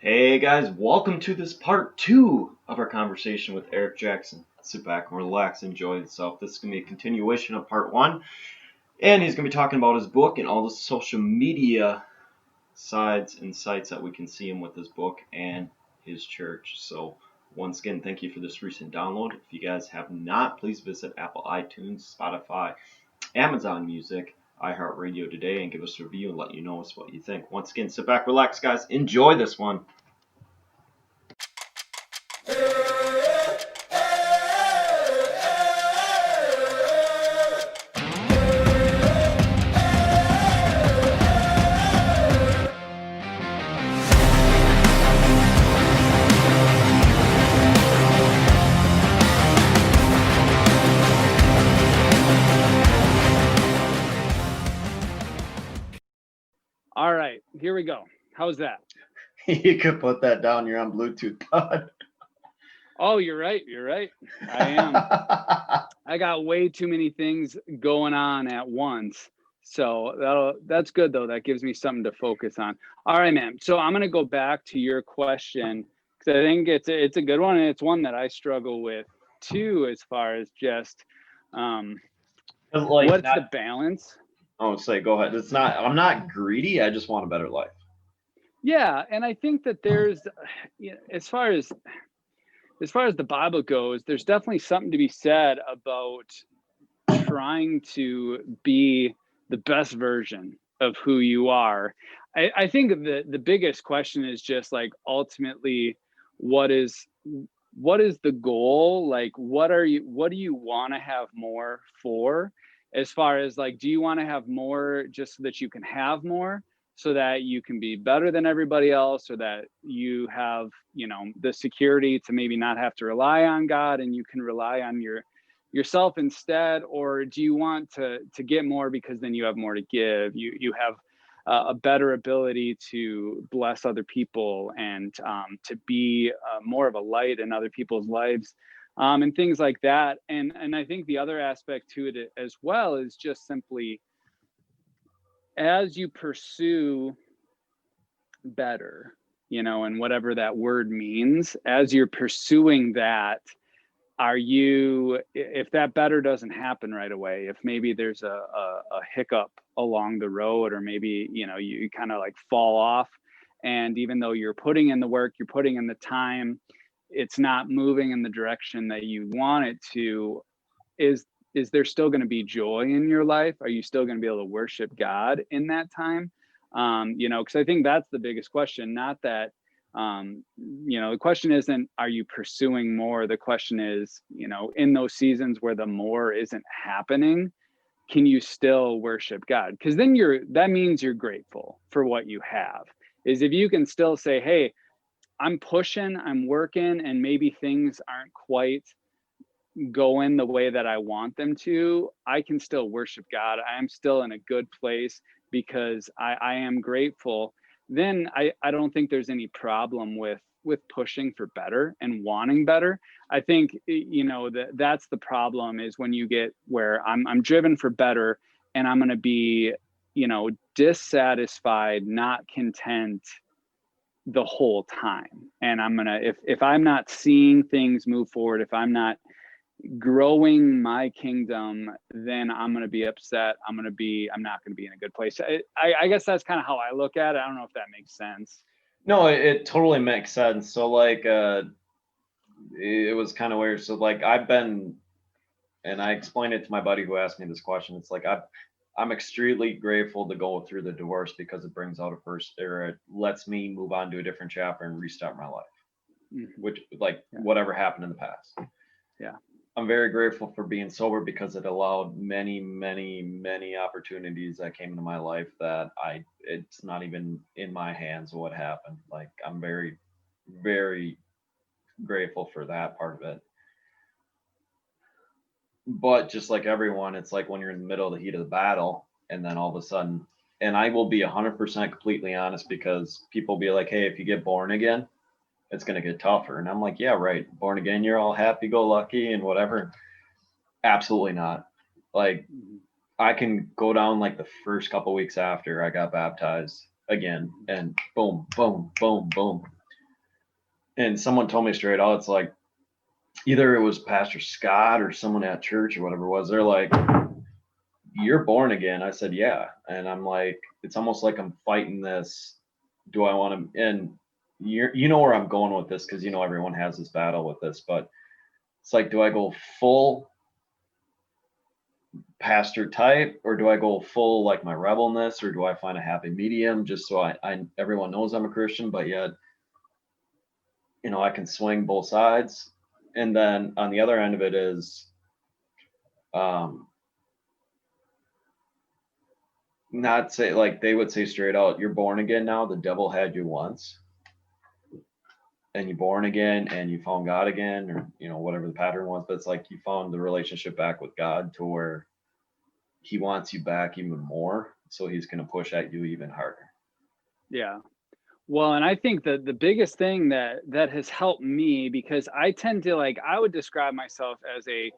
Hey guys, welcome to this part two of our conversation with Eric Jackson. Sit back and relax, enjoy yourself. This is going to be a continuation of part one, and he's going to be talking about his book and all the social media sides and sites that we can see him with his book and his church. So, once again, thank you for this recent download. If you guys have not, please visit Apple iTunes, Spotify, Amazon Music, iHeartRadio today and give us a review and let you know what you think. Once again, sit back, relax, guys. Enjoy this one. All right, here we go. How's that? You could put that down. You're on Bluetooth, bud. Oh, you're right. I am. I got way too many things going on at once. So that's good though. That gives me something to focus on. All right, man. So I'm gonna go back to your question because I think it's a good one, and it's one that I struggle with too, as far as just what's the balance? Oh, go ahead. It's not. I'm not greedy. I just want a better life. Yeah, and I think that there's, as far as the Bible goes, there's definitely something to be said about trying to be the best version of who you are. I think the biggest question is just like ultimately what is the goal? Like what do you want to have more for? As far as like, do you want to have more just so that you can have more, so that you can be better than everybody else, or that you have, the security to maybe not have to rely on God and you can rely on yourself instead? Or do you want to get more because then you have more to give, you have a better ability to bless other people and to be more of a light in other people's lives, and things like that. And I think the other aspect to it as well is just simply, as you pursue better, and whatever that word means, as you're pursuing that, are you, if that better doesn't happen right away, if maybe there's a hiccup along the road, or maybe, you kind of like fall off, and even though you're putting in the work, you're putting in the time, it's not moving in the direction that you want it to, is there still going to be joy in your life? Are you still going to be able to worship God in that time? Because I think that's the biggest question. Not that, the question isn't, are you pursuing more? The question is, in those seasons where the more isn't happening, can you still worship God? Because then that means you're grateful for what you have. Is if you can still say, hey, I'm pushing, I'm working, and maybe things aren't quite going the way that I want them to, I can still worship God. I am still in a good place because I am grateful. Then I don't think there's any problem with pushing for better and wanting better. I think, that's the problem, is when you get where I'm driven for better, and I'm going to be, dissatisfied, not content the whole time. And I'm going to, if I'm not seeing things move forward, if I'm not growing my kingdom, then I'm going to be upset. I'm not going to be in a good place. I guess that's kind of how I look at it. I don't know if that makes sense. No, it totally makes sense. So it was kind of weird. So and I explained it to my buddy who asked me this question. It's like I'm extremely grateful to go through the divorce because it brings out it lets me move on to a different chapter and restart my life, which whatever happened in the past. Yeah. I'm very grateful for being sober because it allowed many, many, many opportunities that came into my life that it's not even in my hands what happened. Like, I'm very, very grateful for that part of it. But just like everyone, it's like when you're in the middle of the heat of the battle, and then all of a sudden, and I will be 100% completely honest, because people be like, hey, if you get born again, it's going to get tougher. And I'm like, yeah, right. Born again, you're all happy go lucky and whatever. Absolutely not. Like, I can go down like the first couple weeks after I got baptized again, and boom, boom, boom, boom. And someone told me straight out, it's like either it was Pastor Scott or someone at church or whatever it was. They're like, "You're born again." I said, "Yeah," and I'm like, it's almost like I'm fighting this. Do I want to? And you know where I'm going with this because you know everyone has this battle with this, but it's like, do I go full pastor type or do I go full like my rebelness or do I find a happy medium just so I everyone knows I'm a Christian, but yet I can swing both sides. And then on the other end of it is um not say like they would say straight out, you're born again now, the devil had you once and you're born again and you found God again or whatever the pattern was, but it's like you found the relationship back with God to where he wants you back even more, so he's going to push at you even harder. Yeah. Well, and I think that the biggest thing that has helped me, because I tend to, like, I would describe myself as a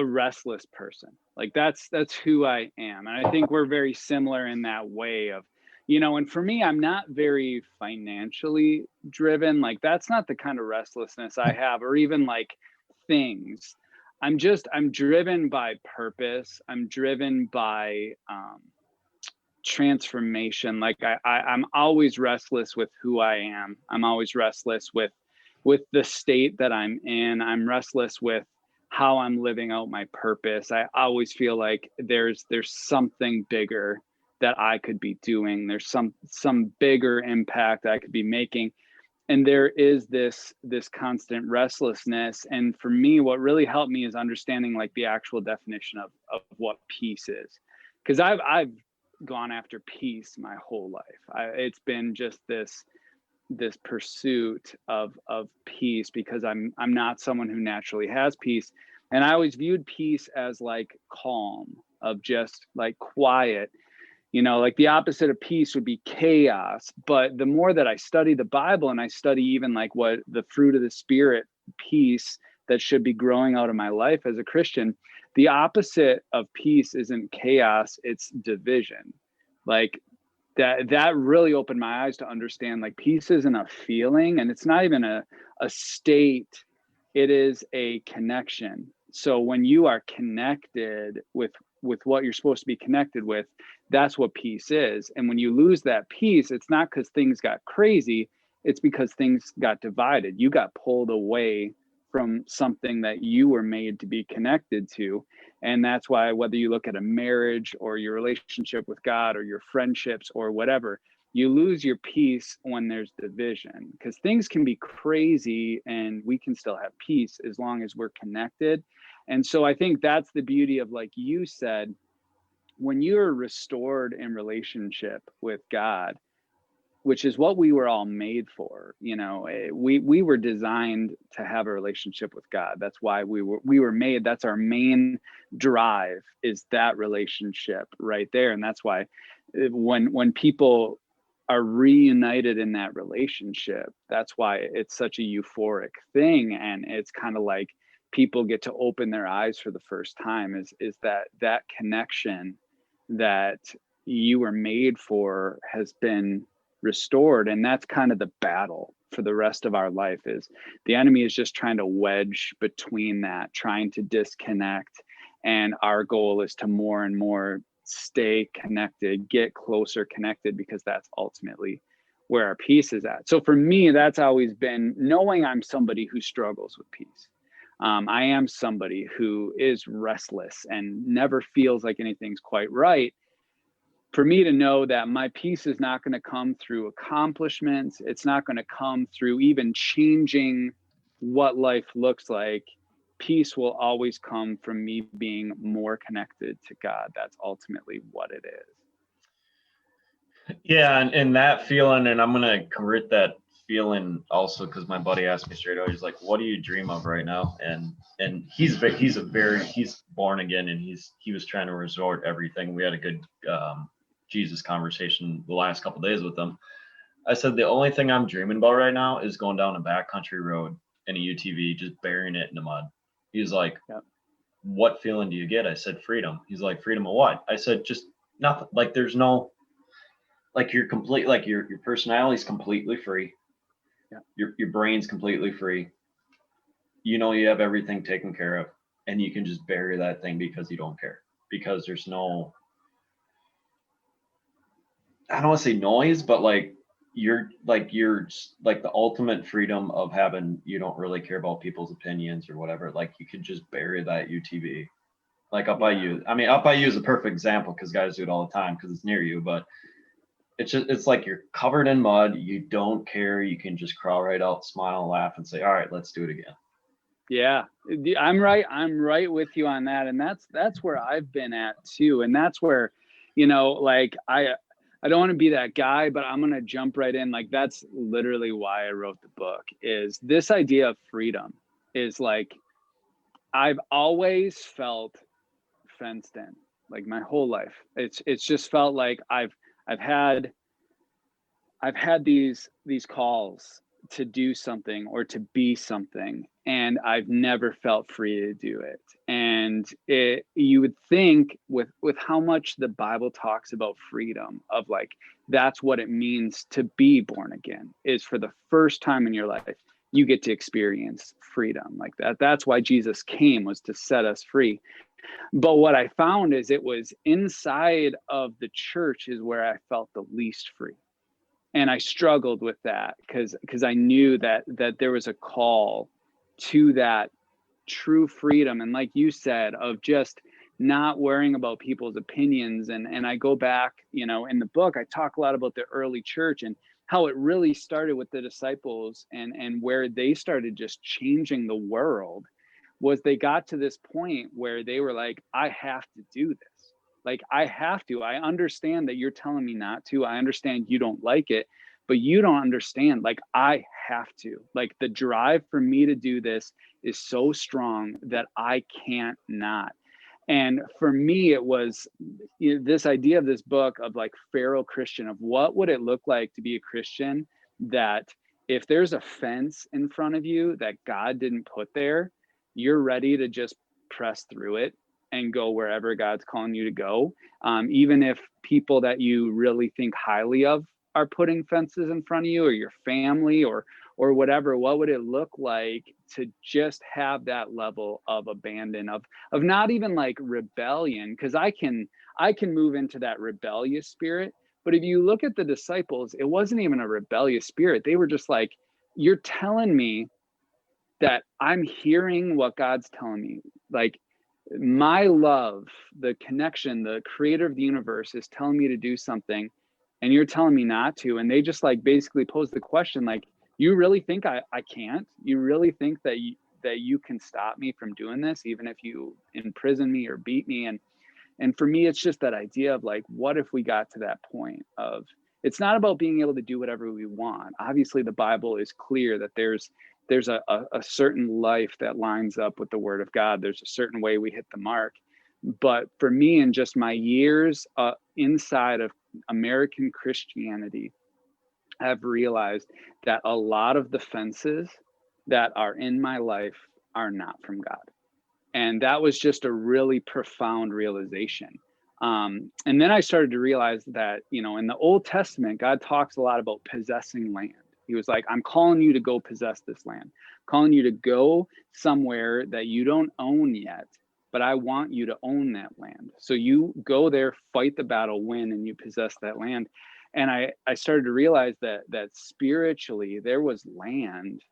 restless person. Like that's who I am. And I think we're very similar in that way of, and for me, I'm not very financially driven. Like that's not the kind of restlessness I have, or even like things. I'm driven by purpose. I'm driven by transformation. Like I'm always restless with who I am. I'm always restless with the state that I'm in. I'm restless with how I'm living out my purpose. I always feel like there's something bigger that I could be doing. There's some bigger impact I could be making. And there is this constant restlessness. And for me, what really helped me is understanding like the actual definition of what peace is. Because I've gone after peace my whole life. It's been just this pursuit of peace, because I'm not someone who naturally has peace. And I always viewed peace as like calm, of just like quiet. Like the opposite of peace would be chaos. But the more that I study the Bible and I study even like what the fruit of the Spirit, peace, that should be growing out of my life as a Christian, the opposite of peace isn't chaos, it's division. Like that really opened my eyes to understand like peace isn't a feeling, and it's not even a state, it is a connection. So when you are connected with what you're supposed to be connected with, that's what peace is. And when you lose that peace, it's not because things got crazy, it's because things got divided. You got pulled away from something that you were made to be connected to. And that's why, whether you look at a marriage or your relationship with God or your friendships or whatever, you lose your peace when there's division, because things can be crazy and we can still have peace as long as we're connected. And so I think that's the beauty of, like you said, when you're restored in relationship with God, which is what we were all made for. We were designed to have a relationship with God. That's why we were made. That's our main drive, is that relationship right there. And that's why when people are reunited in that relationship, that's why it's such a euphoric thing. And it's kind of like people get to open their eyes for the first time, is that connection that you were made for has been restored. And that's kind of the battle for the rest of our life, is the enemy is just trying to wedge between that, trying to disconnect. And our goal is to more and more stay connected, get closer connected, because that's ultimately where our peace is at. So for me, that's always been knowing I'm somebody who struggles with peace. I am somebody who is restless and never feels like anything's quite right. For me to know that my peace is not going to come through accomplishments, it's not going to come through even changing what life looks like. Peace will always come from me being more connected to God. That's ultimately what it is. Yeah, and that feeling, and I'm gonna convert that feeling also because my buddy asked me straight out. He's like, "What do you dream of right now?" And he's born again, and he was trying to resort everything. We had a good Jesus conversation the last couple days with him. I said the only thing I'm dreaming about right now is going down a backcountry road in a UTV, just burying it in the mud. He's like, Yep. "What feeling do you get?" I said, "Freedom." He's like, "Freedom of what?" I said, "Just nothing. Like there's no." Like you're complete, like your personality is completely free. Yeah. Your brain's completely free. You know you have everything taken care of, and you can just bury that thing because you don't care. Because there's no, I don't want to say noise, but like you're like the ultimate freedom of having, you don't really care about people's opinions or whatever. Like you could just bury that UTV. Like up by you. I mean, up by you is a perfect example because guys do it all the time because it's near you, but it's like you're covered in mud. You don't care. You can just crawl right out, smile, and laugh, and say, "All right, let's do it again." Yeah, I'm right with you on that. And that's where I've been at too. And that's where, like I don't want to be that guy, but I'm going to jump right in. Like that's literally why I wrote the book, is this idea of freedom is like, I've always felt fenced in, like my whole life. It's just felt like I've had these calls to do something or to be something, and I've never felt free to do it. And you would think with how much the Bible talks about freedom, of like that's what it means to be born again, is for the first time in your life you get to experience freedom like that. That's why Jesus came, was to set us free. But what I found is it was inside of the church is where I felt the least free. And I struggled with that because I knew that there was a call to that true freedom. And like you said, of just not worrying about people's opinions. And I go back, in the book, I talk a lot about the early church and how it really started with the disciples, and where they started just changing the world was they got to this point where they were like, I have to do this. Like, I have to. I understand that you're telling me not to. I understand you don't like it, but you don't understand. Like, I have to. Like, the drive for me to do this is so strong that I can't not. And for me, it was this idea of this book of like feral Christian, of what would it look like to be a Christian, that if there's a fence in front of you that God didn't put there, you're ready to just press through it and go wherever God's calling you to go. Even if people that you really think highly of are putting fences in front of you, or your family, or whatever, what would it look like to just have that level of abandon, of not even like rebellion? Because I can move into that rebellious spirit. But if you look at the disciples, it wasn't even a rebellious spirit. They were just like, you're telling me that I'm hearing what God's telling me. Like, my love, the connection, the creator of the universe is telling me to do something, and you're telling me not to. And they just like basically pose the question, like, you really think I can't? You really think that you can stop me from doing this, even if you imprison me or beat me? And for me, it's just that idea of like, what if we got to that point of, it's not about being able to do whatever we want. Obviously, the Bible is clear that there's a certain life that lines up with the Word of God. There's a certain way we hit the mark. But for me, in just my years inside of American Christianity, I've realized that a lot of the fences that are in my life are not from God. And that was just a really profound realization. And then I started to realize that, in the Old Testament, God talks a lot about possessing land. He was like, I'm calling you to go possess this land, calling you to go somewhere that you don't own yet, but I want you to own that land. So you go there, fight the battle, win, and you possess that land. And I started to realize that spiritually there was land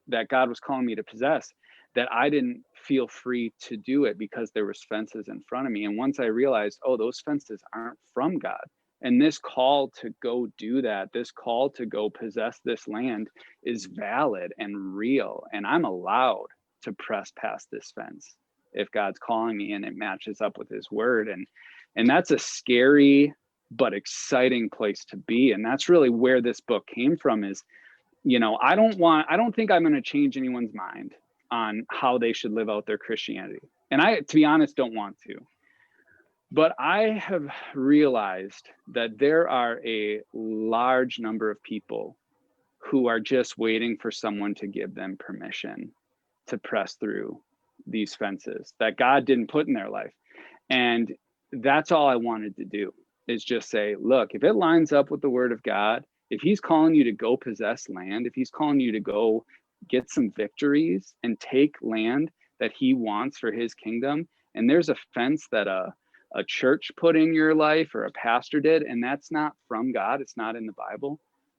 that God was calling me to possess, that I didn't feel free to do it because there was fences in front of me. And once I realized, oh, those fences aren't from God, and this call to go do that, this call to go possess this land is valid and real, and I'm allowed to press past this fence if God's calling me and it matches up with his word. And that's a scary but exciting place to be. And that's really where this book came from, is, I don't think I'm going to change anyone's mind on how they should live out their Christianity. And I, to be honest, don't want to. But I have realized that there are a large number of people who are just waiting for someone to give them permission to press through these fences that God didn't put in their life. And that's all I wanted to do, is just say, look, if it lines up with the word of God, If he's calling you to go possess land, if he's calling you to go get some victories and take land that he wants for his kingdom, and there's a fence that a church put in your life or a pastor did, and that's not from God, it's not in the Bible,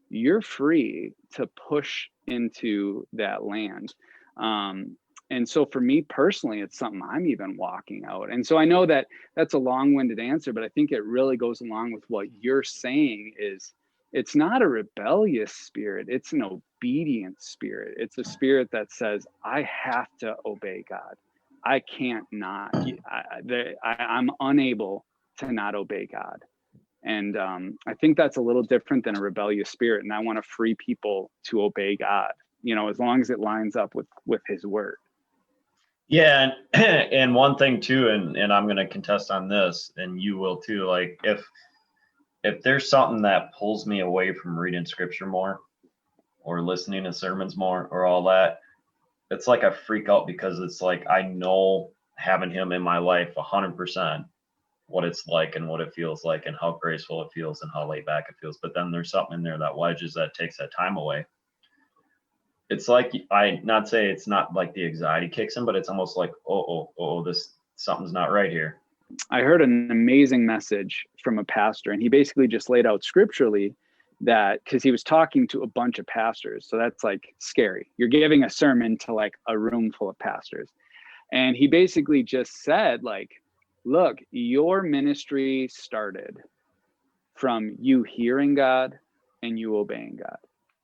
you're free to push into that land. And so for me personally, it's something I'm even walking out. And so I know that that's a long-winded answer, but I think it really goes along with what you're saying is it's not a rebellious spirit. It's an obedient spirit. It's a spirit that says, I have to obey God. I can't not. I'm unable to not obey God. And I think that's a little different than a rebellious spirit. And I want to free people to obey God, you know, as long as it lines up with his word. Yeah, and one thing too, and I'm going to contest on this, and you will too. Like if there's something that pulls me away from reading scripture more, or listening to sermons more, or all that, it's like I freak out because it's like I know having him in my life 100% what it's like and what it feels like and how graceful it feels and how laid back it feels. But then there's something in there that wedges that takes that time away. It's like not say it's not like the anxiety kicks in, but it's almost like, this something's not right here. I heard an amazing message from a pastor, and he basically just laid out scripturally that because he was talking to a bunch of pastors. So that's like scary. You're giving a sermon to like a room full of pastors. And he basically just said, like, look, your ministry started from you hearing God and you obeying God.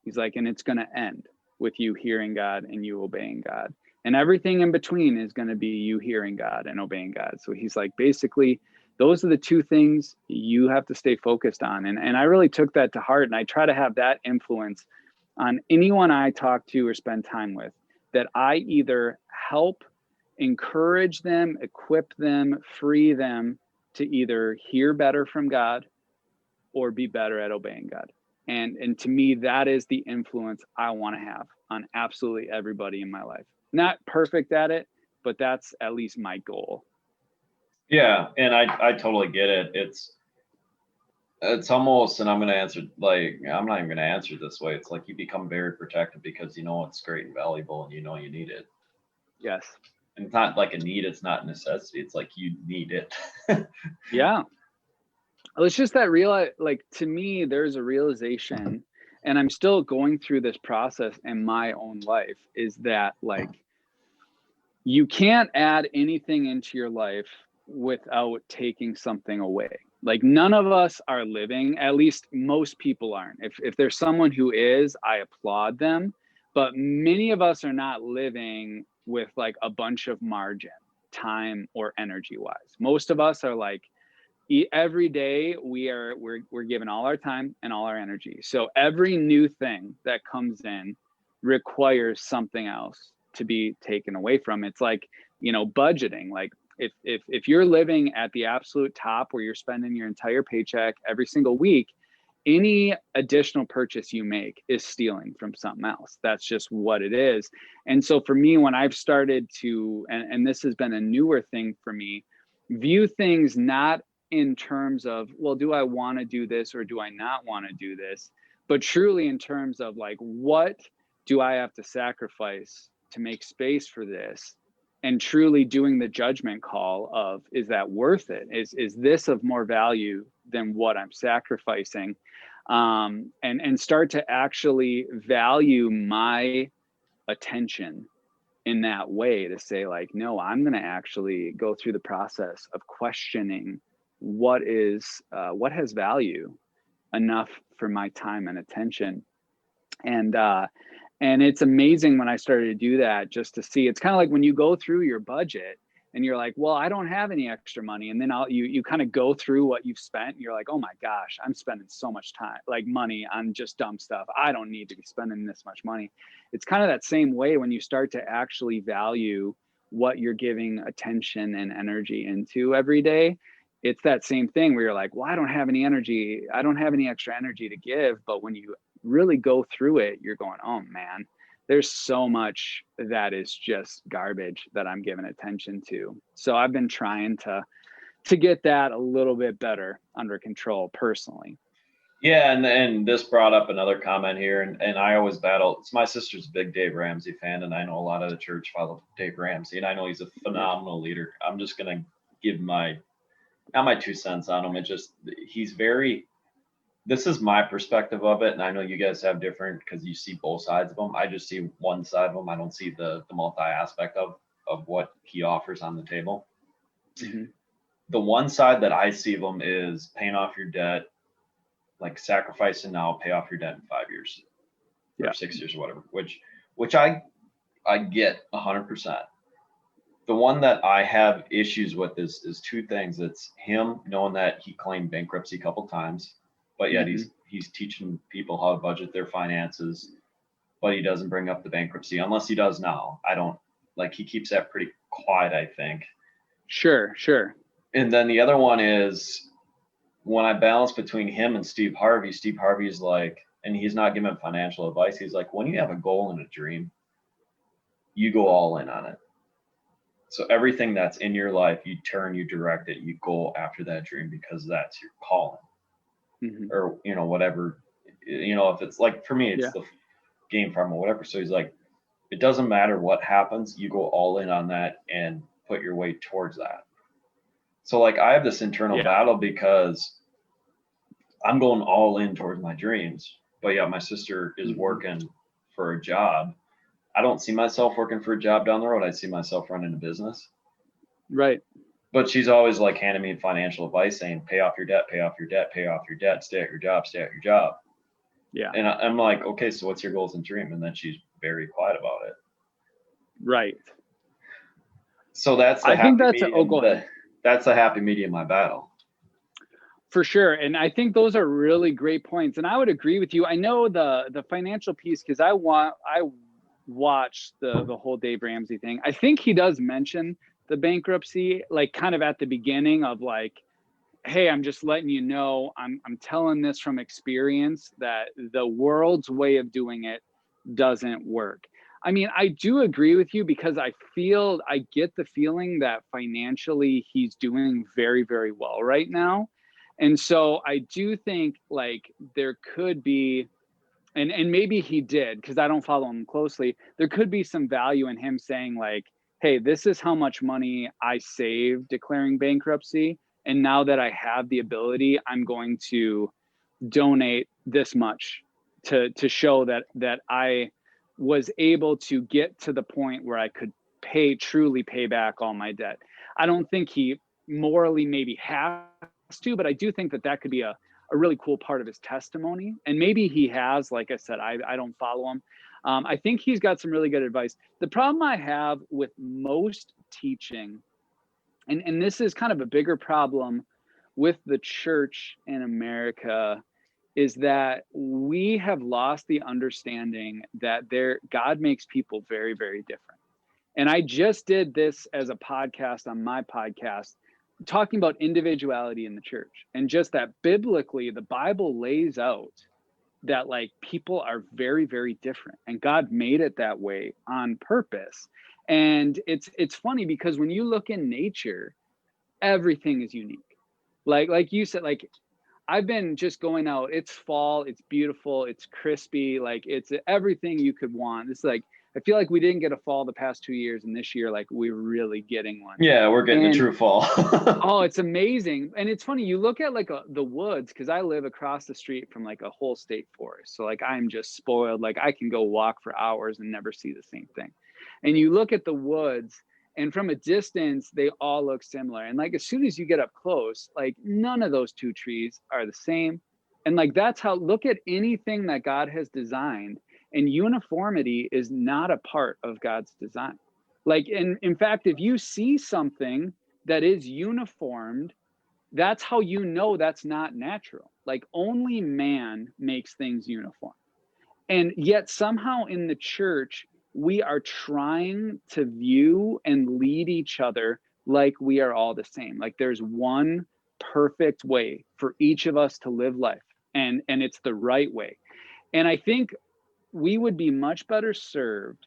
He's like, and it's going to end with you hearing God and you obeying God. And everything in between is going to be you hearing God and obeying God. So he's like, basically, those are the two things you have to stay focused on. And I really took that to heart. And I try to have that influence on anyone I talk to or spend time with, that I either help encourage them, equip them, free them to either hear better from God or be better at obeying God. And to me, that is the influence I want to have on absolutely everybody in my life. Not perfect at it, but that's at least my goal. Yeah, and I totally get it. It's almost, and I'm going to answer, like, I'm not even going to answer it this way. It's like you become very protective because you know it's great and valuable and you know you need it. Yes. And it's not like a need, it's not a necessity. It's like you need it. Yeah. Well, it's just that like to me, there's a realization, and I'm still going through this process in my own life, is that like you can't add anything into your life without taking something away. Like none of us are living, at least most people aren't. If there's someone who is, I applaud them, but many of us are not living with like a bunch of margin, time or energy wise. Most of us are like, every day we're given all our time and all our energy. So every new thing that comes in requires something else to be taken away from. It's like, you know, budgeting. Like if you're living at the absolute top where you're spending your entire paycheck every single week, any additional purchase you make is stealing from something else. That's just what it is. And so for me, when I've started to, and this has been a newer thing for me, view things not in terms of, well, do I want to do this or do I not want to do this, but truly in terms of like, what do I have to sacrifice to make space for this? And truly doing the judgment call of, is that worth it? Is this of more value than what I'm sacrificing? And start to actually value my attention in that way, to say like, no, I'm going to actually go through the process of questioning what has value enough for my time and attention. And it's amazing when I started to do that, just to see, it's kind of like when you go through your budget and you're like, well, I don't have any extra money. And then you kind of go through what you've spent and you're like, oh my gosh, I'm spending so much time, like money on just dumb stuff. I don't need to be spending this much money. It's kind of that same way when you start to actually value what you're giving attention and energy into every day. It's that same thing where you're like, well, I don't have any energy. I don't have any extra energy to give. But when you really go through it, you're going, oh man, there's so much that is just garbage that I'm giving attention to. So I've been trying to get that a little bit better under control personally. Yeah, and this brought up another comment here, and I always battle. It's my sister's a big Dave Ramsey fan, and I know a lot of the church follow Dave Ramsey, and I know he's a phenomenal leader. I'm just gonna give my not my 2 cents on him. It just he's very. This is my perspective of it, and I know you guys have different because you see both sides of them. I just see one side of them. I don't see the multi aspect of what he offers on the table. Mm-hmm. The one side that I see of them is paying off your debt, like sacrificing now, pay off your debt in 5 years Yeah. or 6 years or whatever, which I get 100%. The one that I have issues with is two things. It's him knowing that he claimed bankruptcy a couple times, but yet Mm-hmm. he's teaching people how to budget their finances, but he doesn't bring up the bankruptcy unless he does now. I don't like he keeps that pretty quiet, I think. Sure. And then the other one is when I balance between him and Steve Harvey's like, and he's not giving financial advice. He's like, when you have a goal and a dream, you go all in on it. So everything that's in your life, you direct it, you go after that dream because that's your calling, Mm-hmm. or whatever. If it's like for me, it's Yeah. the game farm or whatever. So he's like, it doesn't matter what happens, you go all in on that and put your way towards that. So like I have this internal battle because I'm going all in towards my dreams, but yeah, my sister is working for a job. I don't see myself working for a job down the road. I see myself running a business. Right. But she's always like handing me financial advice saying, pay off your debt, pay off your debt, pay off your debt, stay at your job, stay at your job. Yeah. And I'm like, okay, so what's your goals and dream? And then she's very quiet about it. Right. So that's the I think happy that's medium. That's the happy medium I battle. For sure. And I think those are really great points. And I would agree with you. I know the financial piece because I watched the whole Dave Ramsey thing. I think he does mention the bankruptcy, like kind of at the beginning of like, hey, I'm just letting you know, I'm telling this from experience that the world's way of doing it doesn't work. I mean, I do agree with you because I get the feeling that financially he's doing very, very well right now. And so I do think like there could be, and maybe he did because I don't follow him closely. There could be some value in him saying like, hey, this is how much money I saved declaring bankruptcy. And now that I have the ability, I'm going to donate this much to show that I was able to get to the point where I could truly pay back all my debt. I don't think he morally maybe has to, but I do think that could be a really cool part of his testimony. And maybe he has, like I said, I don't follow him. I think he's got some really good advice. The problem I have with most teaching, and this is kind of a bigger problem with the church in America, is that we have lost the understanding that God makes people very, very different. And I just did this as a podcast on my podcast, talking about individuality in the church and just that biblically, the Bible lays out that like people are very, very different and God made it that way on purpose. And it's funny because when you look in nature, everything is unique. Like you said, like I've been just going out. It's fall. It's beautiful. It's crispy. Like it's everything you could want. It's like, I feel like we didn't get a fall the past 2 years. And this year, like we're really getting one. Yeah, we're getting a true fall. Oh, it's amazing. And it's funny. You look at like the woods, because I live across the street from like a whole state forest. So like I'm just spoiled. Like I can go walk for hours and never see the same thing. And you look at the woods, and from a distance, they all look similar. And like, as soon as you get up close, like none of those two trees are the same. And like, that's how, look at anything that God has designed, and uniformity is not a part of God's design. Like, in fact, if you see something that is uniformed, that's how you know that's not natural. Like only man makes things uniform. And yet somehow in the church, we are trying to view and lead each other like we are all the same. Like there's one perfect way for each of us to live life, and it's the right way. And I think we would be much better served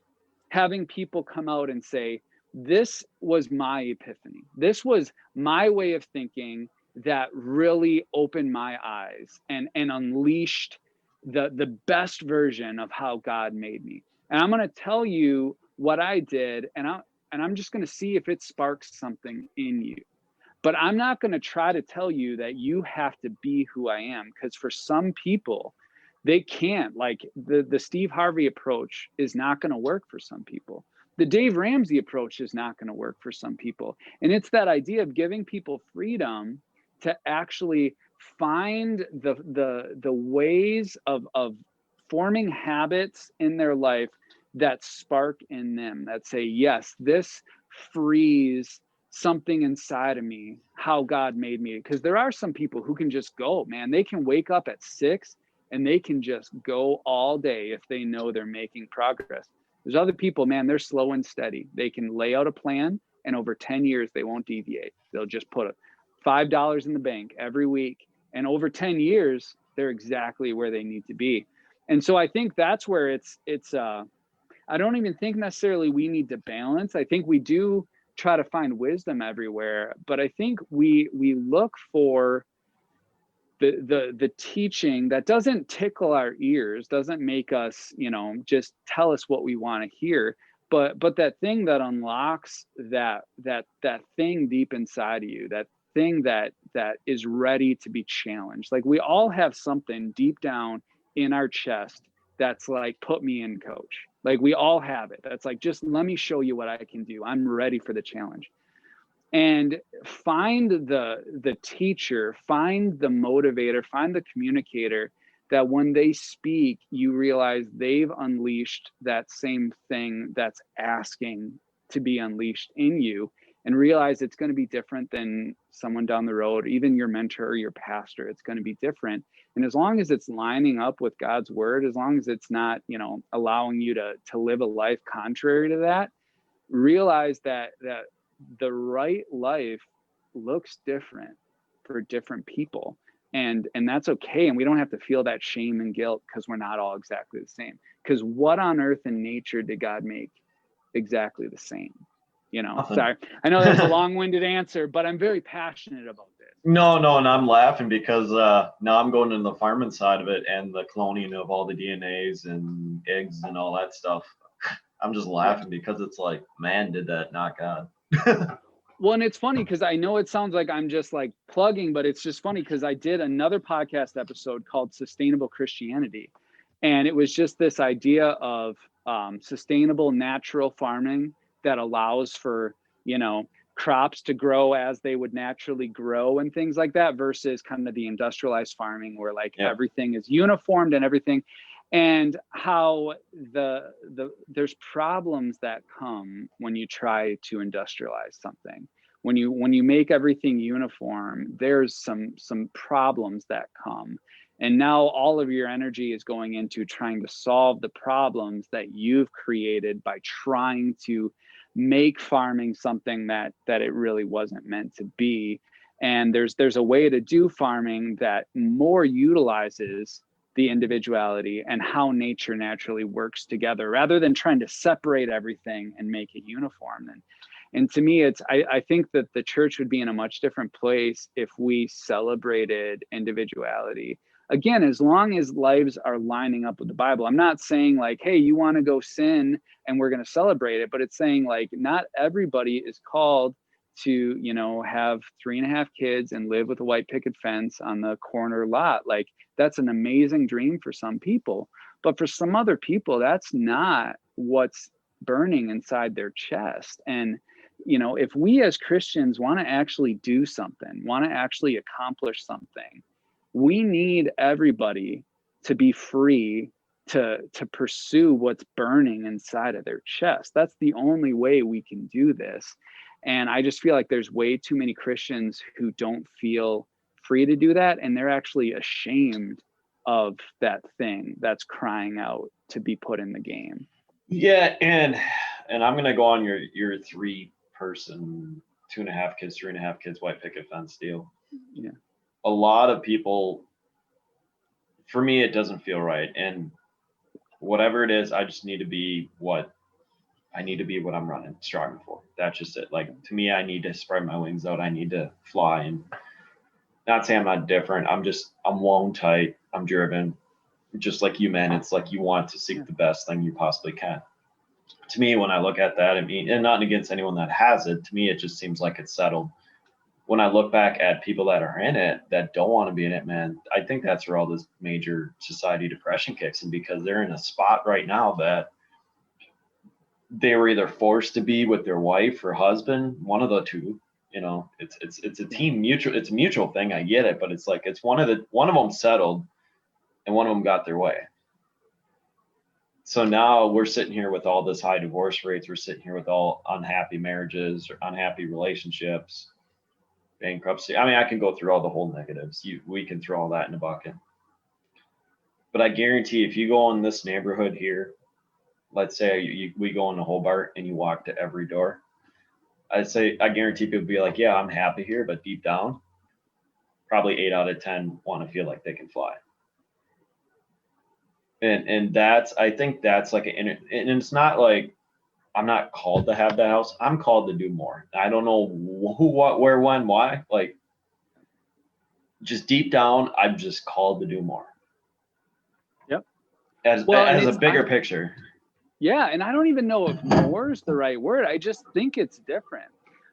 having people come out and say, this was my epiphany. This was my way of thinking. that really opened my eyes and unleashed the best version of how God made me. And I'm going to tell you what I did, and I'm just going to see if it sparks something in you. But I'm not going to try to tell you that you have to be who I am, because for some people, they can't. Like the Steve Harvey approach is not going to work for some people. The Dave Ramsey approach is not going to work for some people. And it's that idea of giving people freedom to actually find the ways of forming habits in their life that spark in them, that say, yes, this frees something inside of me, how God made me. Because there are some people who can just go, man, they can wake up at 6 and they can just go all day if they know they're making progress. There's other people, man, they're slow and steady. They can lay out a plan, and over 10 years, they won't deviate. They'll just put $5 in the bank every week. And over 10 years, they're exactly where they need to be. And so I think that's where it's I don't even think necessarily we need to balance. I think we do try to find wisdom everywhere, but I think we look for the teaching that doesn't tickle our ears, doesn't make us, just tell us what we want to hear, but that thing that unlocks that thing deep inside of you, that thing that is ready to be challenged. Like, we all have something deep down in our chest that's like, put me in, coach. Like, we all have it. That's like, just let me show you what I can do. I'm ready for the challenge. And find the teacher, find the motivator, find the communicator that when they speak, you realize they've unleashed that same thing that's asking to be unleashed in you, and realize it's going to be different than someone down the road, even your mentor or your pastor. It's going to be different. And as long as it's lining up with God's word, as long as it's not, allowing you to live a life contrary to that, realize that the right life looks different for different people, and that's okay. And we don't have to feel that shame and guilt because we're not all exactly the same. Because what on earth in nature did God make exactly the same? Nothing. Sorry, I know that's a long-winded answer, but I'm very passionate about this. No, and I'm laughing because now I'm going into the farming side of it and the cloning of all the DNAs and eggs and all that stuff. I'm just laughing because it's like, man, did that, not God. Well, and it's funny because I know it sounds like I'm just like plugging, but it's just funny because I did another podcast episode called Sustainable Christianity. And it was just this idea of sustainable natural farming that allows for, crops to grow as they would naturally grow and things like that, versus kind of the industrialized farming where everything is uniformed and everything. And how there's problems that come when you try to industrialize something. When you make everything uniform, there's some problems that come. And now all of your energy is going into trying to solve the problems that you've created by trying to make farming something that it really wasn't meant to be. And there's a way to do farming that more utilizes the individuality and how nature naturally works together, rather than trying to separate everything and make it uniform. And to me, I think that the church would be in a much different place if we celebrated individuality. Again, as long as lives are lining up with the Bible. I'm not saying like, hey, you want to go sin and we're going to celebrate it, but it's saying like, not everybody is called to, have 3.5 kids and live with a white picket fence on the corner lot. Like, that's an amazing dream for some people, but for some other people, that's not what's burning inside their chest. And, if we as Christians want to actually do something, want to actually accomplish something, we need everybody to be free to pursue what's burning inside of their chest. That's the only way we can do this. And I just feel like there's way too many Christians who don't feel free to do that. And they're actually ashamed of that thing that's crying out to be put in the game. Yeah. And I'm going to go on your 3-person, 2.5 kids, 3.5 kids, white picket fence deal. Yeah. A lot of people, for me, it doesn't feel right. And whatever it is, I just need to be what I'm striving for. That's just it. Like, to me, I need to spread my wings out. I need to fly. And Not saying I'm not different. I'm long tight. I'm driven. Just like you, man. It's like you want to seek the best thing you possibly can. To me, when I look at that, I mean, and not against anyone that has it, to me, it just seems like it's settled. When I look back at people that are in it that don't want to be in it, man, I think that's where all this major society depression kicks in, because they're in a spot right now that they were either forced to be with their wife or husband, one of the two. You know, it's a team mutual, it's a mutual thing. I get it, but it's like it's one of them settled, and one of them got their way. So now we're sitting here with all this high divorce rates. We're sitting here with all unhappy marriages or unhappy relationships, bankruptcy. I mean, I can go through all the whole negatives. We can throw all that in a bucket. But I guarantee if you go in this neighborhood here, let's say we go into Hobart and you walk to every door, I guarantee people be like, yeah, I'm happy here, but deep down, probably 8 out of 10 want to feel like they can fly. And I think that's like and it's not like I'm not called to have that house. I'm called to do more. I don't know who, what, where, when, why. Like, just deep down, I'm just called to do more. Yep. As a bigger picture. Yeah, and I don't even know if more is the right word. I just think it's different.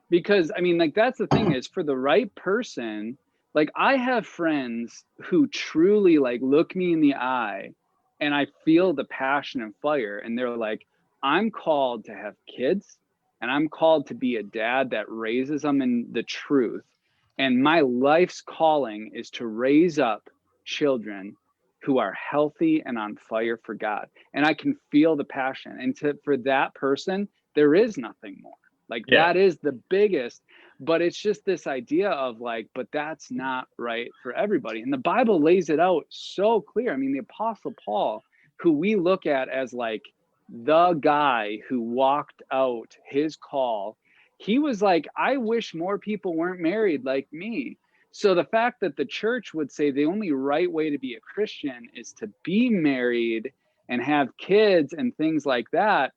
Because I mean, like, that's the thing, is for the right person, like, I have friends who truly like look me in the eye and I feel the passion and fire, and they're like, I'm called to have kids, and I'm called to be a dad that raises them in the truth. And my life's calling is to raise up children who are healthy and on fire for God. And I can feel the passion. And for that person, there is nothing more. Like, that is the biggest. But it's just this idea of like, but that's not right for everybody. And the Bible lays it out so clear. I mean, the Apostle Paul, who we look at as like the guy who walked out his call, he was like, I wish more people weren't married like me. So the fact that the church would say the only right way to be a Christian is to be married and have kids and things like that,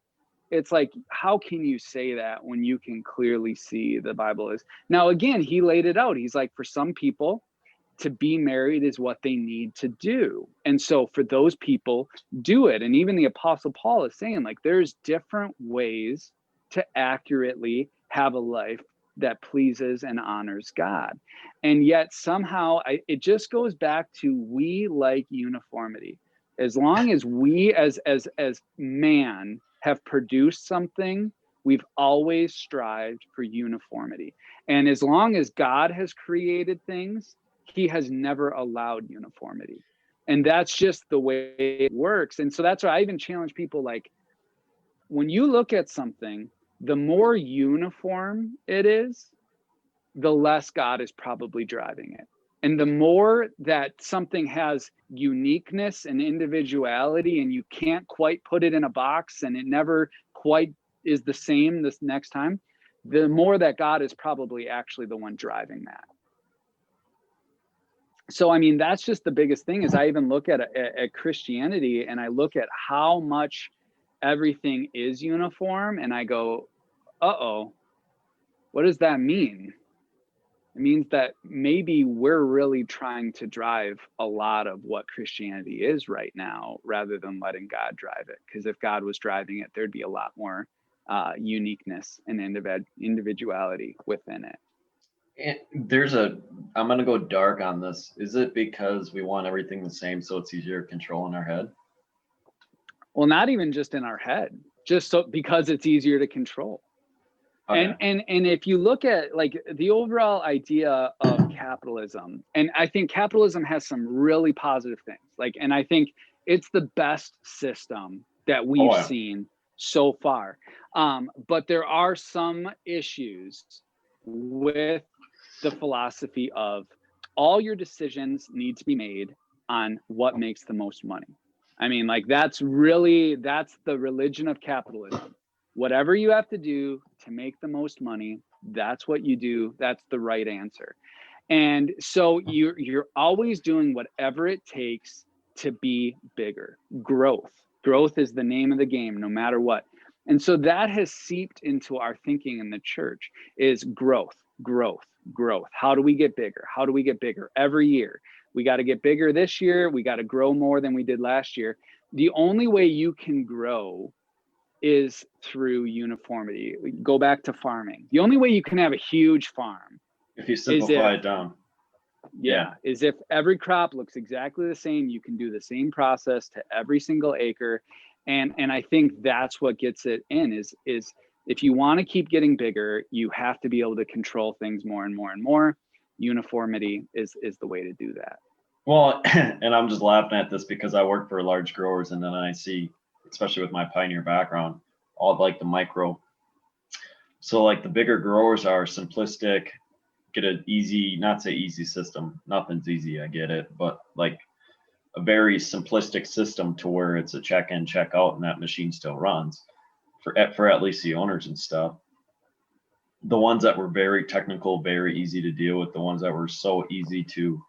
it's like, how can you say that when you can clearly see the Bible is? Now, again, he laid it out. He's like, for some people, to be married is what they need to do. And so for those people, do it. And even the Apostle Paul is saying, like, there's different ways to accurately have a life that pleases and honors God. And yet somehow it just goes back to, we like uniformity. As long as we as man have produced something, we've always strived for uniformity. And as long as God has created things, he has never allowed uniformity. And that's just the way it works. And so that's why I even challenge people, like, when you look at something, the more uniform it is, the less God is probably driving it. And the more that something has uniqueness and individuality, and you can't quite put it in a box and it never quite is the same this next time, the more that God is probably actually the one driving that. So, I mean, that's just the biggest thing, is I even look at Christianity and I look at how much everything is uniform and I go, uh-oh, what does that mean? It means that maybe we're really trying to drive a lot of what Christianity is right now, rather than letting God drive it. Because if God was driving it, there'd be a lot more uniqueness and individuality within it. I'm going to go dark on this. Is it because we want everything the same so it's easier to control in our head? Well, not even just in our head, just so because it's easier to control. Okay. And if you look at like the overall idea of capitalism, and I think capitalism has some really positive things, like, and I think it's the best system that we've seen so far. But there are some issues with the philosophy of all your decisions need to be made on what makes the most money. I mean, like, that's the religion of capitalism. Whatever you have to do to make the most money, that's what you do. That's the right answer. And so you're always doing whatever it takes to be bigger. Growth is the name of the game, no matter what. And so that has seeped into our thinking in the church, is growth. growth. How do we get bigger? How do we get bigger every year? We got to get bigger this year. We got to grow more than we did last year. The only way you can grow is through uniformity. Go back to farming. The only way you can have a huge farm, if you simplify it down, is if every crop looks exactly the same. You can do the same process to every single acre. And I think that's what gets it in is if you want to keep getting bigger, you have to be able to control things more and more and more. Uniformity is the way to do that. Well, and I'm just laughing at this because I work for large growers, and then I see, especially with my pioneer background, all like the micro. So like the bigger growers are simplistic, get an easy, not say easy system. Nothing's easy, I get it, but like a very simplistic system to where it's a check in, check out, and that machine still runs for at least the owners and stuff. The ones that were very technical, very easy to deal with, the ones that were so easy to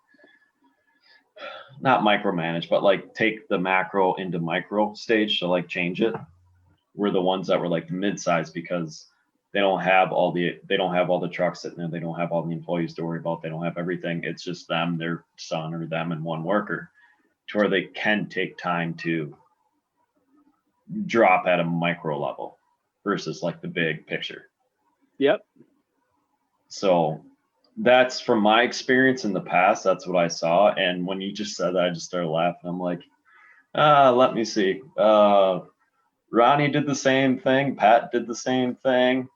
not micromanage, but like take the macro into micro stage to like change it, were the ones that were like the mid-size, because they don't have all the trucks sitting there, they don't have all the employees to worry about, they don't have everything. It's just them, their son, or them and one worker, to where they can take time to drop at a micro level versus like the big picture. Yep. So that's from my experience in the past. That's what I saw. And when you just said that, I just started laughing. I'm like, let me see. Ronnie did the same thing. Pat did the same thing.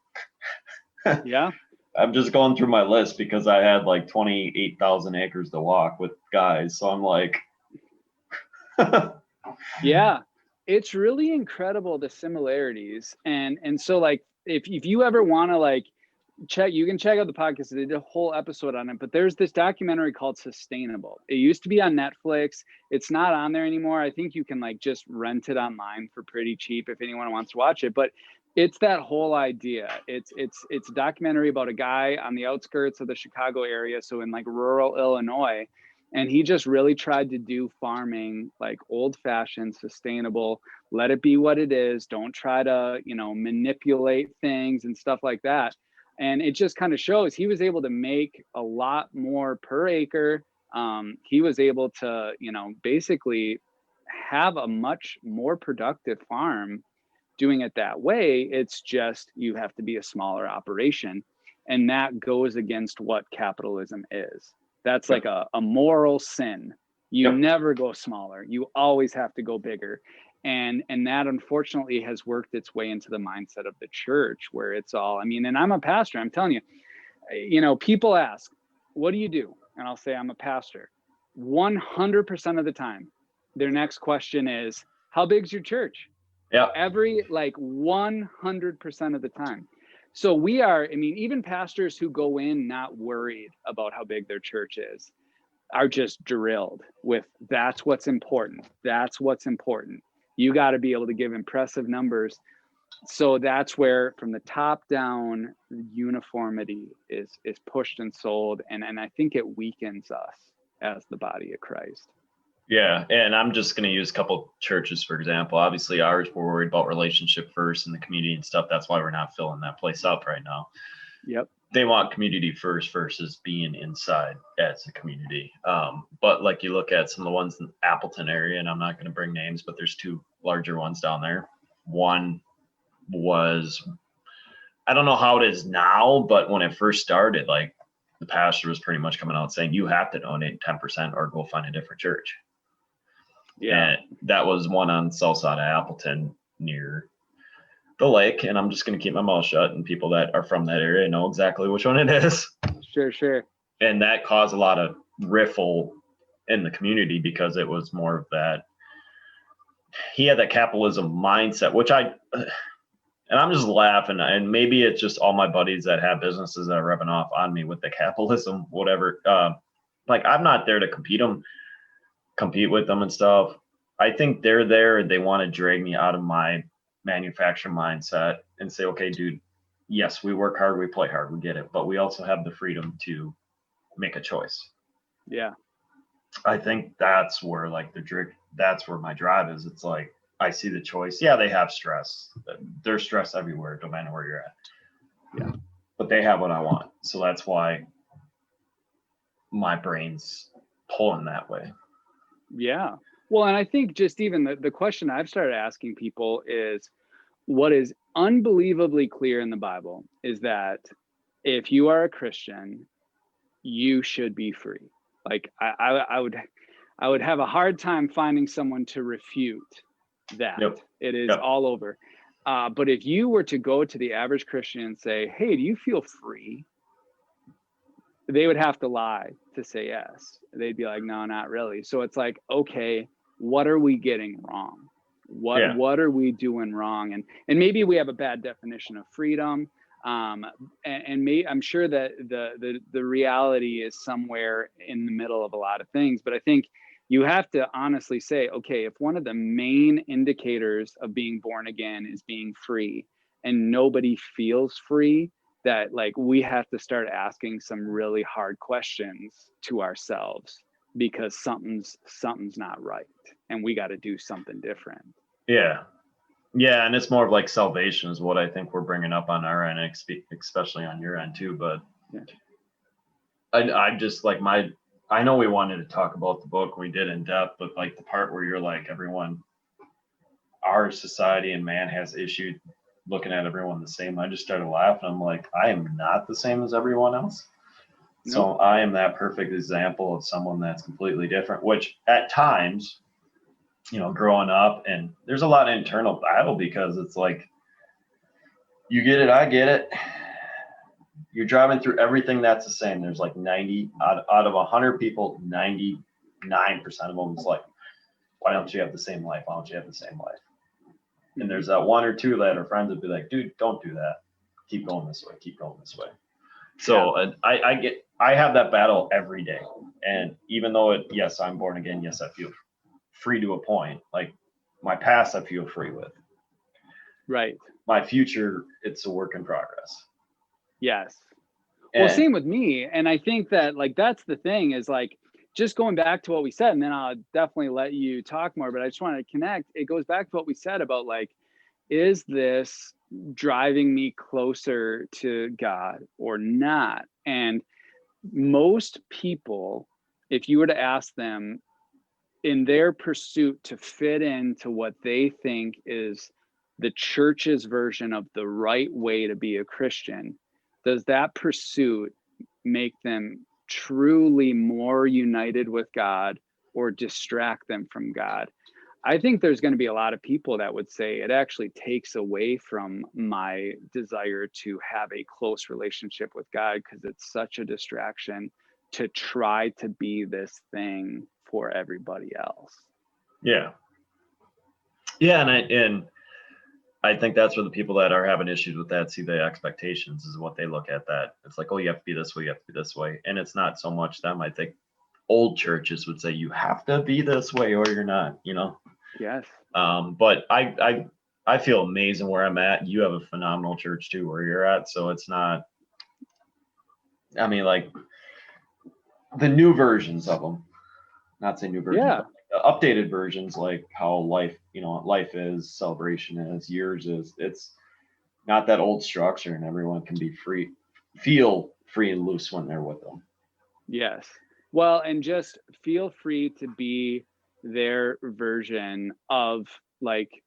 Yeah. I'm just going through my list because I had like 28,000 acres to walk with guys. So I'm like, yeah, it's really incredible, the similarities. And so like, if you ever want to like you can check out the podcast. They did a whole episode on it, but there's this documentary called Sustainable. It used to be on Netflix. It's not on there anymore. I think you can like just rent it online for pretty cheap if anyone wants to watch it, but it's that whole idea. It's a documentary about a guy on the outskirts of the Chicago area, so in like rural Illinois, and he just really tried to do farming like old-fashioned, sustainable, let it be what it is, don't try to manipulate things and stuff like that. And it just kind of shows he was able to make a lot more per acre. He was able to basically have a much more productive farm doing it that way. It's just you have to be a smaller operation, and that goes against what capitalism is. That's like a moral sin. You never go smaller. You always have to go bigger. And that unfortunately has worked its way into the mindset of the church, where it's all, and I'm a pastor, I'm telling you, people ask, what do you do? And I'll say, I'm a pastor. 100% of the time, their next question is, how big's your church? Yeah. Every 100% of the time. So we are, even pastors who go in not worried about how big their church is are just drilled with, that's what's important. That's what's important. You got to be able to give impressive numbers. So that's where, from the top down, uniformity is pushed and sold. And I think it weakens us as the body of Christ. Yeah. And I'm just going to use a couple churches, for example. Obviously, ours, we're worried about relationship first in the community and stuff. That's why we're not filling that place up right now. Yep. They want community first versus being inside as a community. But like you look at some of the ones in the Appleton area, and I'm not going to bring names, but there's two larger ones down there. One was, I don't know how it is now, but when it first started, like the pastor was pretty much coming out saying, you have to donate 10% or go find a different church. Yeah. And that was one on the south side of Appleton near the lake, and I'm just going to keep my mouth shut, and people that are from that area know exactly which one it is. Sure. And that caused a lot of riffle in the community because it was more of that, he had that capitalism mindset, which and I'm just laughing, and maybe it's just all my buddies that have businesses that are rubbing off on me with the capitalism, whatever. Like, I'm not there to compete with them and stuff. I think they're there, they want to drag me out of my manufacturing mindset and say, okay, dude, yes, we work hard, we play hard, we get it, but we also have the freedom to make a choice. Yeah. I think that's where that's where my drive is. It's like, I see the choice. Yeah, they have stress. There's stress everywhere, no matter where you're at. Yeah. but they have what I want. So that's why my brain's pulling that way. Yeah. Well, and I think just even the question I've started asking people is, what is unbelievably clear in the Bible is that if you are a Christian, you should be free. Like I would have a hard time finding someone to refute that. Yep. It is Yep. all over. But if you were to go to the average Christian and say, hey, do you feel free? They would have to lie to say yes. They'd be like, no, not really. So it's like, okay, what are we getting wrong? What are we doing wrong? And maybe we have a bad definition of freedom. I'm sure that the reality is somewhere in the middle of a lot of things, but I think you have to honestly say, okay, if one of the main indicators of being born again is being free and nobody feels free, that like we have to start asking some really hard questions to ourselves, because something's not right and we got to do something different. Yeah. And it's more of like salvation is what I think we're bringing up on our end, especially on your end too. But Yeah. I just like I know we wanted to talk about the book, we did in depth, but like the part where you're like, our society and man has issued looking at everyone the same. I just started laughing. I'm like, I am not the same as everyone else. Nope. So I am that perfect example of someone that's completely different, which at times, growing up, and there's a lot of internal battle because it's like, you get it, I get it. You're driving through everything that's the same. There's like 90 out of 100 people, 99% of them is like, why don't you have the same life? Why don't you have the same life? And there's that one or two that are friends would be like, dude, don't do that. Keep going this way. Keep going this way. So I have that battle every day. And even though yes, I'm born again. Yes, I feel free to a point. Like my past, I feel free with. Right. My future, it's a work in progress. Yes. Well, same with me. And I think that like, that's the thing is like, just going back to what we said, and then I'll definitely let you talk more, but I just want to connect. It goes back to what we said about like, is this driving me closer to God or not? And most people, if you were to ask them in their pursuit to fit into what they think is the church's version of the right way to be a Christian, does that pursuit make them truly more united with God or distract them from God? I think there's going to be a lot of people that would say it actually takes away from my desire to have a close relationship with God, because it's such a distraction to try to be this thing for everybody else. Yeah. And I think that's where the people that are having issues with that see the expectations is what they look at that. It's like, oh, you have to be this way, you have to be this way. And it's not so much them. I think old churches would say you have to be this way or you're not, Yes. But I feel amazing where I'm at. You have a phenomenal church too where you're at. So it's not, I mean, like the new versions of them, not say new versions, but the updated versions, like how life is, celebration is, years is, it's not that old structure, and everyone can be feel free and loose when they're with them. Yes. Well, and just feel free to be their version of like,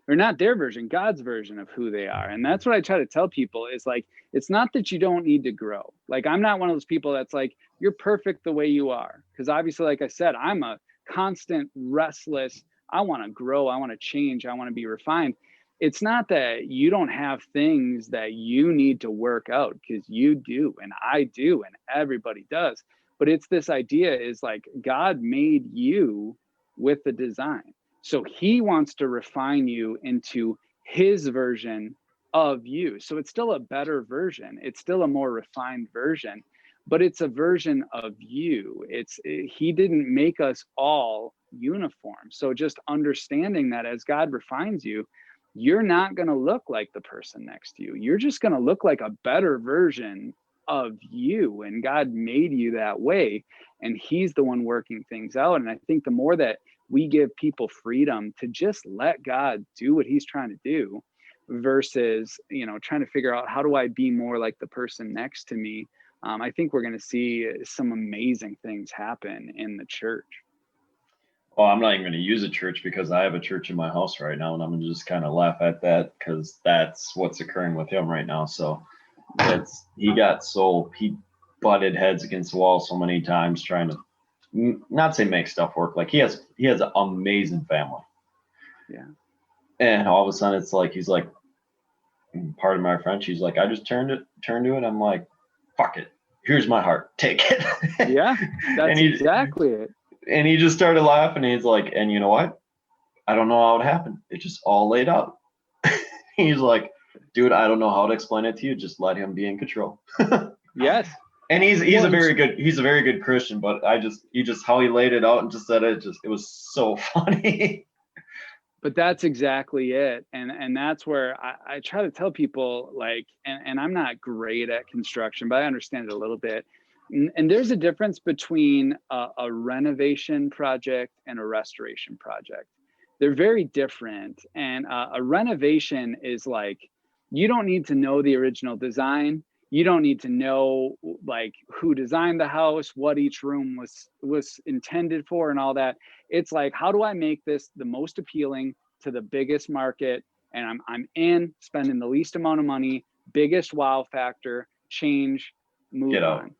or not their version, God's version of who they are. And that's what I try to tell people is like, it's not that you don't need to grow. Like, I'm not one of those people that's like, you're perfect the way you are. Because obviously, like I said, I'm a constant restless, I want to grow, I want to change, I want to be refined. It's not that you don't have things that you need to work out, because you do, and I do, and everybody does. But it's this idea is like, God made you with the design. So he wants to refine you into his version of you. So it's still a better version. It's still a more refined version, but it's a version of you. He didn't make us all uniform. So just understanding that as God refines you, you're not going to look like the person next to you. You're just going to look like a better version of you. And God made you that way. And he's the one working things out. And I think the more that we give people freedom to just let God do what he's trying to do, versus, trying to figure out how do I be more like the person next to me. I think we're going to see some amazing things happen in the church. Well, I'm not even going to use a church because I have a church in my house right now, and I'm going to just kind of laugh at that because that's what's occurring with him right now. So he butted heads against the wall so many times trying to not say make stuff work. Like he has an amazing family. Yeah. And all of a sudden it's like, he's like, pardon my French, he's like, I just turned to it. I'm like, fuck it. Here's my heart. Take it. Yeah, that's exactly it. And he just started laughing. And he's like, and you know what? I don't know how it happened. It just all laid out. He's like, dude, I don't know how to explain it to you. Just let him be in control. Yes. And he's a very good Christian, but he just how he laid it out and just said it was so funny. But that's exactly it. And that's where I try to tell people, like, and I'm not great at construction, but I understand it a little bit. And there's a difference between a renovation project and a restoration project. They're very different. And a renovation is like, you don't need to know the original design. You don't need to know like who designed the house, what each room was intended for and all that. It's like, how do I make this the most appealing to the biggest market? And I'm spending the least amount of money, biggest wow factor, change, move on.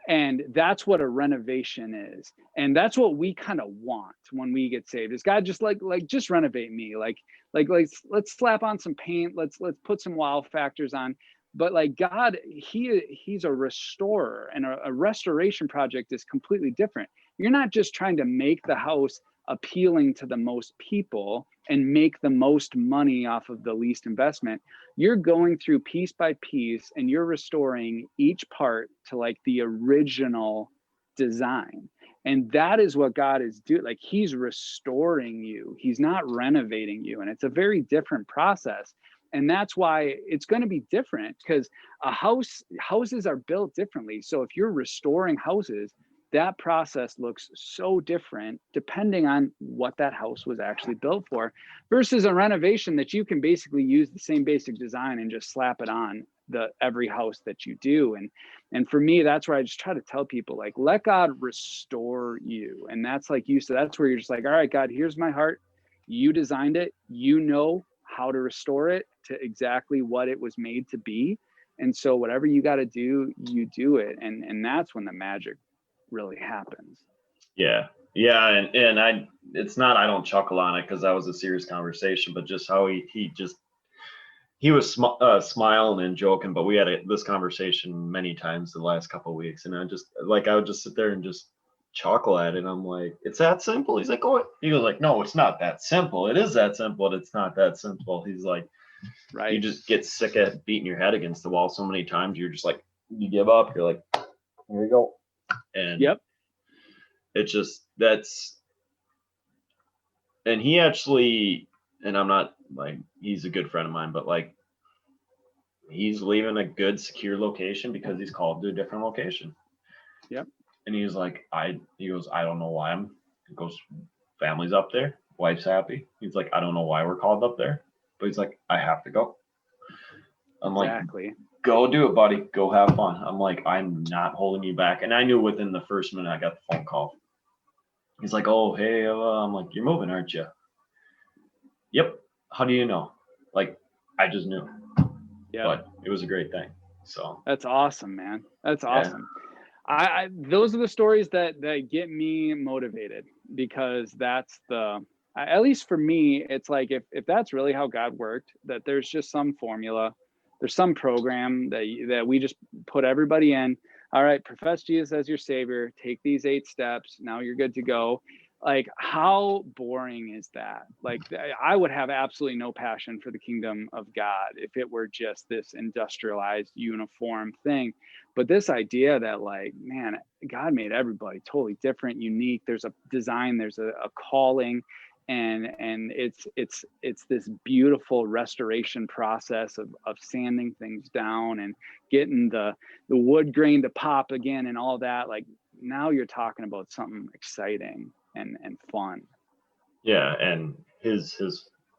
And that's what a renovation is. And that's what we kind of want when we get saved. Is God just like just renovate me. Like let's slap on some paint. Let's put some wow factors on. But like God, he's a restorer, and a restoration project is completely different. You're not just trying to make the house appealing to the most people and make the most money off of the least investment. You're going through piece by piece and you're restoring each part to like the original design. And that is what God is doing. Like he's restoring you. He's not renovating you. And it's a very different process. And that's why it's going to be different, because houses are built differently. So if you're restoring houses, that process looks so different depending on what that house was actually built for, versus a renovation that you can basically use the same basic design and just slap it on every house that you do. And for me, that's where I just try to tell people, like, let God restore you. And that's like you said, that's where you're just like, all right, God, here's my heart. You designed it. You know how to restore it to exactly what it was made to be. And so whatever you got to do, you do it. And that's when the magic really happens. Yeah. And I don't chuckle on it because that was a serious conversation, but just how he was smiling and joking. But we had this conversation many times the last couple of weeks, and I would just sit there and just chuckle at it. I'm like, it's that simple. He's like, oh, he goes like, no, it's not that simple. It is that simple, but it's not that simple. He's like, right. You just get sick of beating your head against the wall so many times. You're just like, you give up. You're like, here you go. And yep. It's just and he actually, and I'm not like, he's a good friend of mine, but like he's leaving a good secure location because he's called to a different location. Yep. And he was like, he goes, I don't know why he goes, family's up there, wife's happy. He's like, I don't know why we're called up there, but he's like, I have to go. I'm exactly. Like, go do it, buddy. Go have fun. I'm like, I'm not holding you back. And I knew within the first minute I got the phone call. He's like, oh, hey, I'm like, you're moving, aren't you? Yep. How do you know? Like, I just knew. Yeah. But it was a great thing. So that's awesome, man. That's awesome. I those are the stories that get me motivated, because that's at least for me, it's like if that's really how God worked, that there's just some formula, there's some program that we just put everybody in. All right, profess Jesus as your savior, take these 8 steps, now you're good to go. Like, how boring is that? Like, I would have absolutely no passion for the kingdom of God if it were just this industrialized, uniform thing. But this idea that, like, man, God made everybody totally different, unique. There's a design, there's a calling, and it's this beautiful restoration process of sanding things down and getting the wood grain to pop again and all that. Like, now you're talking about something exciting and fun. Yeah, and his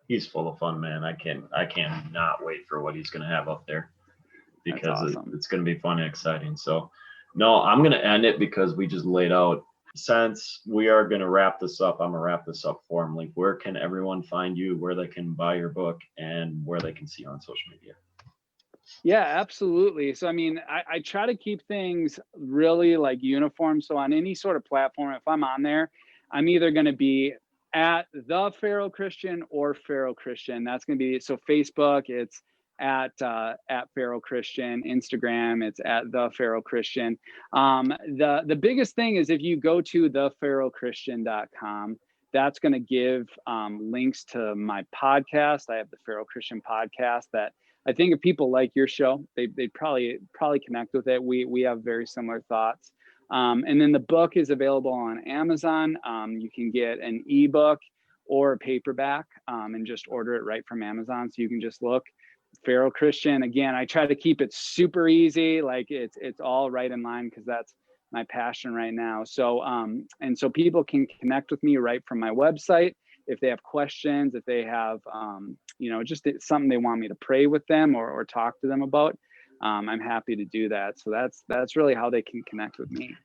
He's full of fun, man. I can't not wait for what he's gonna have up there, That's because awesome. it's gonna be fun and exciting. So, no, I'm gonna end it because we just laid out. Since we are gonna wrap this up, I'm gonna wrap this up formally. Where can everyone find you? Where they can buy your book and where they can see you on social media? Yeah, absolutely. So, I mean, I try to keep things really like uniform. So on any sort of platform, if I'm on there, I'm either going to be at the Pharaoh Christian or Pharaoh Christian. That's going to be, so Facebook, it's at Pharaoh Christian. Instagram, it's at the Pharaoh Christian. The biggest thing is if you go to thepharaohchristian.com, that's going to give links to my podcast. I have the Pharaoh Christian podcast that I think if people like your show, they'd probably connect with it. We have very similar thoughts. And then the book is available on Amazon. You can get an ebook or a paperback and just order it right from Amazon. So you can just look Pharaoh Christian. Again, I try to keep it super easy. Like it's all right in line because that's my passion right now. So and so people can connect with me right from my website if they have questions, if they have just something they want me to pray with them or talk to them about. I'm happy to do that. So that's really how they can connect with me.